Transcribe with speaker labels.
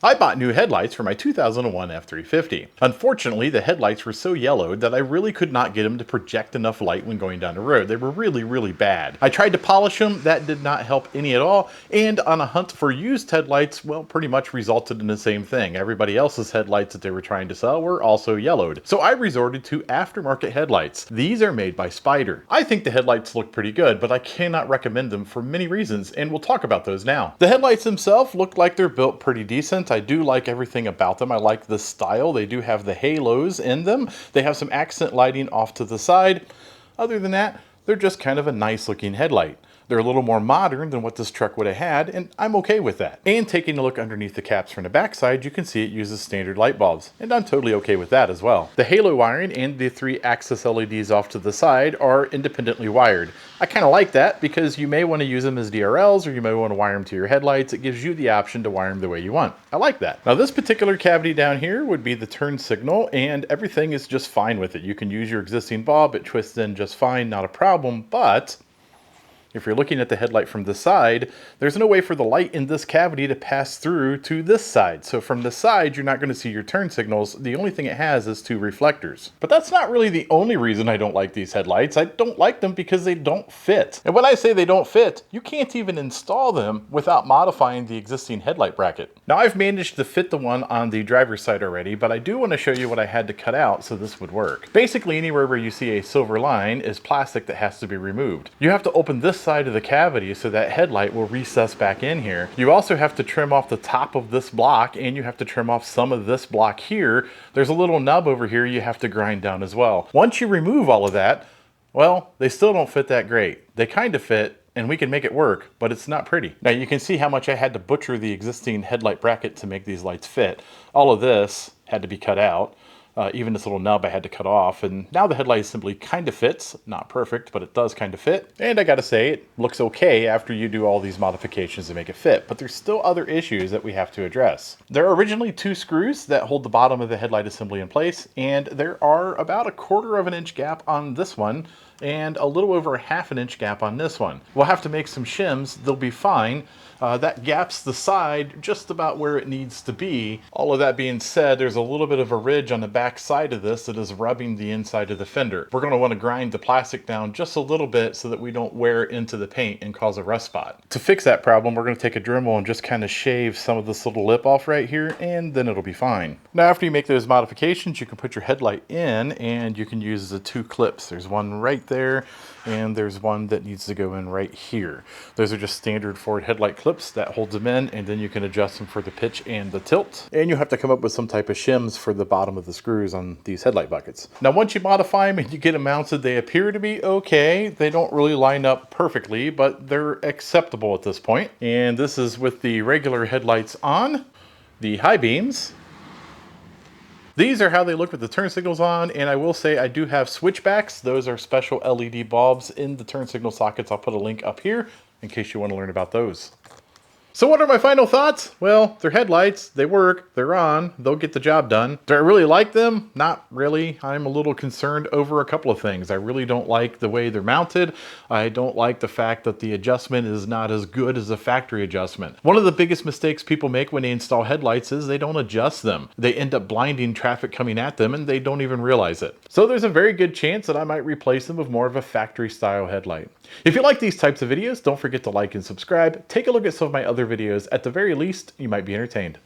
Speaker 1: I bought new headlights for my 2001 F350. Unfortunately, the headlights were so yellowed that I really could not get them to project enough light when going down the road. They were really bad. I tried to polish them, that did not help any at all, and on a hunt for used headlights, well, pretty much resulted in the same thing. Everybody else's headlights that they were trying to sell were also yellowed. So I resorted to aftermarket headlights. These are made by Spyder. I think the headlights look pretty good, but I cannot recommend them for many reasons, and we'll talk about those now. The headlights themselves look like they're built pretty decent. I do like everything about them. I like the style. They do have the halos in them. They have some accent lighting off to the side. Other than that, they're just kind of a nice looking headlight. They're a little more modern than what this truck would have had, and I'm okay with that. And taking a look underneath the caps from the backside, you can see it uses standard light bulbs, and I'm totally okay with that as well. The halo wiring and the 3-axis LEDs off to the side are independently wired. I kind of like that because you may want to use them as DRLs, or you may want to wire them to your headlights. It gives you the option to wire them the way you want. I like that. Now this particular cavity down here would be the turn signal, and everything is just fine with it. You can use your existing bulb, it twists in just fine, not a problem, but if you're looking at the headlight from the side, there's no way for the light in this cavity to pass through to this side. So from the side, you're not going to see your turn signals. The only thing it has is 2 reflectors. But that's not really the only reason I don't like these headlights. I don't like them because they don't fit. And when I say they don't fit, you can't even install them without modifying the existing headlight bracket. Now I've managed to fit the one on the driver's side already, but I do want to show you what I had to cut out so this would work. Basically, anywhere where you see a silver line is plastic that has to be removed. You have to open this side of the cavity so that headlight will recess back in here. You also have to trim off the top of this block, and you have to trim off some of this block here. There's a little nub over here you have to grind down as well. Once you remove all of that, well, they still don't fit that great. They kind of fit, and we can make it work, but it's not pretty. Now you can see how much I had to butcher the existing headlight bracket to make these lights fit. All of this had to be cut out. Even this little nub I had to cut off, and now the headlight simply kind of fits. Not perfect, but it does kind of fit. And I gotta say, it looks okay after you do all these modifications to make it fit, but there's still other issues that we have to address. There are originally 2 screws that hold the bottom of the headlight assembly in place, and there are about a 1/4 of an inch gap on this one, and a little over a 1/2 inch gap on this one. We'll have to make some shims. They'll be fine. That gaps the side just about where it needs to be. All of that being said, there's a little bit of a ridge on the back side of this that is rubbing the inside of the fender. We're going to want to grind the plastic down just a little bit so that we don't wear into the paint and cause a rust spot. To fix that problem, we're going to take a Dremel and just kind of shave some of this little lip off right here, and then it'll be fine. Now after you make those modifications, you can put your headlight in, and you can use the 2 clips. There's one right there, and there's one that needs to go in right here. Those are just standard Ford headlight clips that holds them in, and then you can adjust them for the pitch and the tilt. And you have to come up with some type of shims for the bottom of the screws on these headlight buckets. Now once you modify them and you get them mounted, they appear to be okay. They don't really line up perfectly, but they're acceptable at this point. And this is with the regular headlights on, the high beams. These are how they look with the turn signals on, and I will say I do have switchbacks. Those are special LED bulbs in the turn signal sockets. I'll put a link up here in case you want to learn about those. So what are my final thoughts? Well, they're headlights, they work, they're on, they'll get the job done. Do I really like them? Not really. I'm a little concerned over a couple of things. I really don't like the way they're mounted. I don't like the fact that the adjustment is not as good as a factory adjustment. One of the biggest mistakes people make when they install headlights is they don't adjust them. They end up blinding traffic coming at them, and they don't even realize it. So there's a very good chance that I might replace them with more of a factory style headlight. If you like these types of videos, don't forget to like and subscribe. Take a look at some of my other videos. At the very least, you might be entertained.